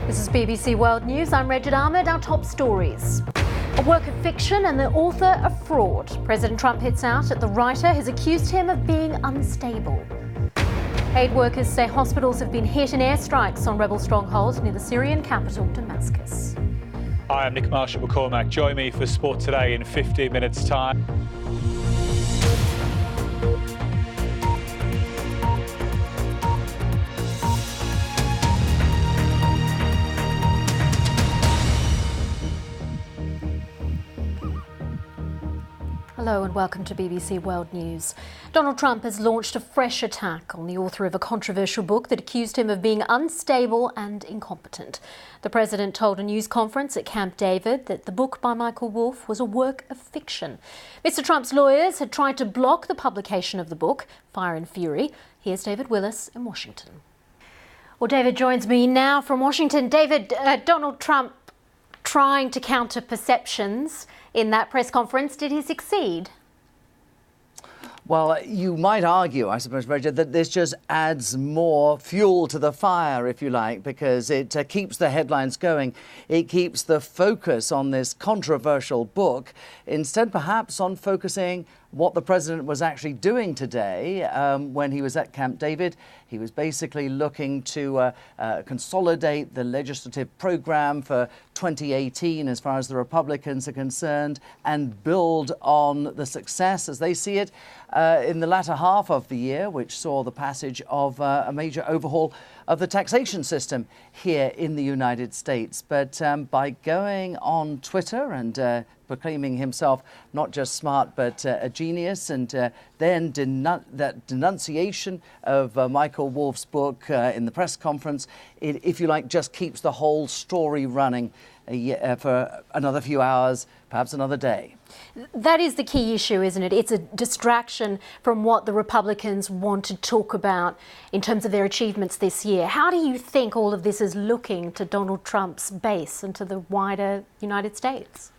This is BBC World News. I'm Regid Ahmed. Our top stories. A work of fiction and the author of fraud. President Trump hits out at the writer who's accused him of being unstable. Aid workers say hospitals have been hit in airstrikes on rebel strongholds near the Syrian capital, Damascus. Hi, I'm Nick Marshall-McCormack. Join me for Sport Today in 15 minutes' time. Hello and welcome to BBC World News. Donald Trump has launched a fresh attack on the author of a controversial book that accused him of being unstable and incompetent. The president told a news conference at Camp David that the book by Michael Wolff was a work of fiction. Mr. Trump's lawyers had tried to block the publication of the book, Fire and Fury. Here's David Willis in Washington. Well, David joins me now from Washington. David, Donald Trump trying to counter perceptions in that press conference. Did he succeed? Well, you might argue, I suppose, Roger, that this just adds more fuel to the fire, if you like, because it keeps the headlines going. It keeps the focus on this controversial book, instead perhaps on focusing what the president was actually doing today when he was at Camp David. He was basically looking to consolidate the legislative program for 2018 as far as the Republicans are concerned and build on the success, as they see it, in the latter half of the year, which saw the passage of a major overhaul of the taxation system here in the United States. But by going on Twitter and proclaiming himself not just smart but a genius, and then that denunciation of Michael Wolff's book in the press conference, it, if you like, just keeps the whole story running for another few hours, perhaps another day. That is the key issue, isn't it? It's a distraction from what the Republicans want to talk about in terms of their achievements this year. How do you think all of this is looking to Donald Trump's base and to the wider United States?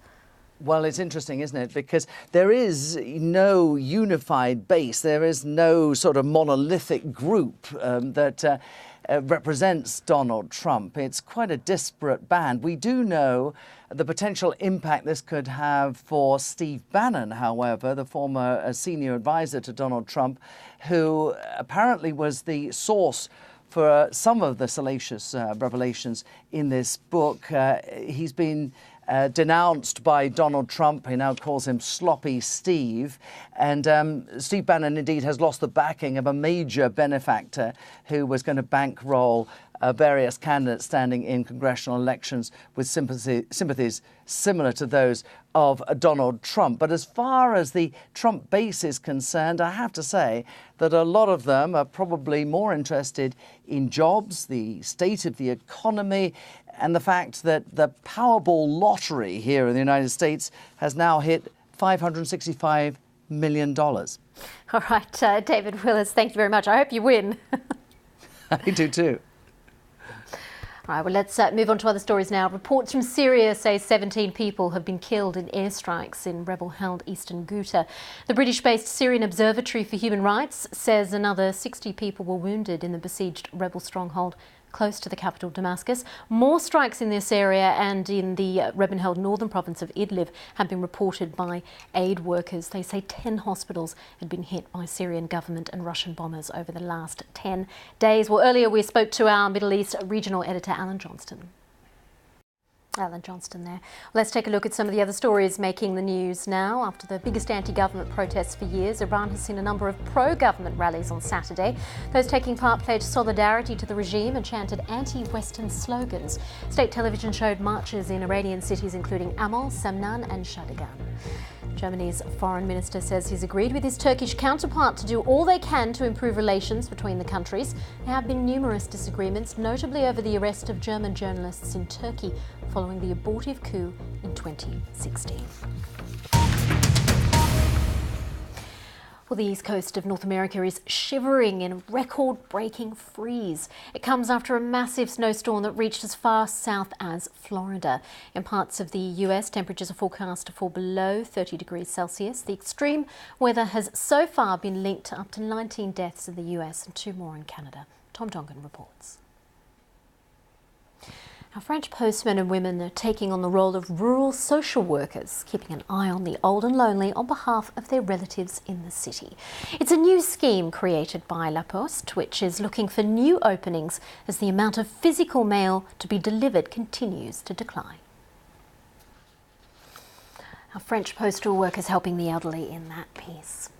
Well, it's interesting, isn't it? Because there is no unified base. There is no sort of monolithic group that represents Donald Trump. It's quite a disparate band. We do know the potential impact this could have for Steve Bannon, however, the former senior advisor to Donald Trump, who apparently was the source for some of the salacious revelations in this book. He's been denounced by Donald Trump. He now calls him Sloppy Steve. And Steve Bannon indeed has lost the backing of a major benefactor who was going to bankroll various candidates standing in congressional elections with sympathies similar to those of Donald Trump. But as far as the Trump base is concerned, I have to say that a lot of them are probably more interested in jobs, the state of the economy, and the fact that the Powerball lottery here in the United States has now hit $565 million. All right, David Willis, thank you very much. I hope you win. I do too. All right, well, let's move on to other stories now. Reports from Syria say 17 people have been killed in airstrikes in rebel-held eastern Ghouta. The British-based Syrian Observatory for Human Rights says another 60 people were wounded in the besieged rebel stronghold close to the capital, Damascus. More strikes in this area and in the rebel-held northern province of Idlib have been reported by aid workers. They say 10 hospitals had been hit by Syrian government and Russian bombers over the last 10 days. Well, earlier we spoke to our Middle East regional editor, Alan Johnston. Alan Johnston there. Let's take a look at some of the other stories making the news now. After the biggest anti-government protests for years, Iran has seen a number of pro-government rallies on Saturday. Those taking part pledged solidarity to the regime and chanted anti-Western slogans. State television showed marches in Iranian cities including Amman, Semnan and Shadigan. Germany's foreign minister says he's agreed with his Turkish counterpart to do all they can to improve relations between the countries. There have been numerous disagreements, notably over the arrest of German journalists in Turkey following the abortive coup in 2016. Well, the east coast of North America is shivering in a record-breaking freeze. It comes after a massive snowstorm that reached as far south as Florida. In parts of the US, temperatures are forecast to fall below 30 degrees Celsius. The extreme weather has so far been linked to up to 19 deaths in the US and 2 more in Canada. Tom Dongan reports. Our French postmen and women are taking on the role of rural social workers, keeping an eye on the old and lonely on behalf of their relatives in the city. It's a new scheme created by La Poste, which is looking for new openings as the amount of physical mail to be delivered continues to decline. Our French postal workers helping the elderly in that piece.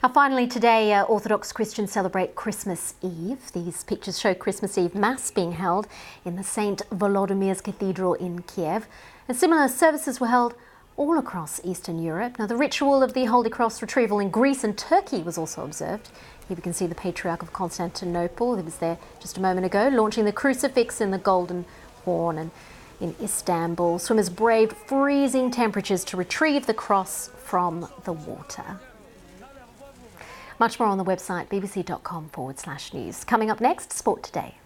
Now finally today, Orthodox Christians celebrate Christmas Eve. These pictures show Christmas Eve Mass being held in the St. Volodymyr's Cathedral in Kiev. And similar services were held all across Eastern Europe. Now the ritual of the Holy Cross retrieval in Greece and Turkey was also observed. Here we can see the Patriarch of Constantinople, who was there just a moment ago, launching the crucifix in the Golden Horn. And in Istanbul, swimmers braved freezing temperatures to retrieve the cross from the water. Much more on the website bbc.com/news. Coming up next, Sport Today.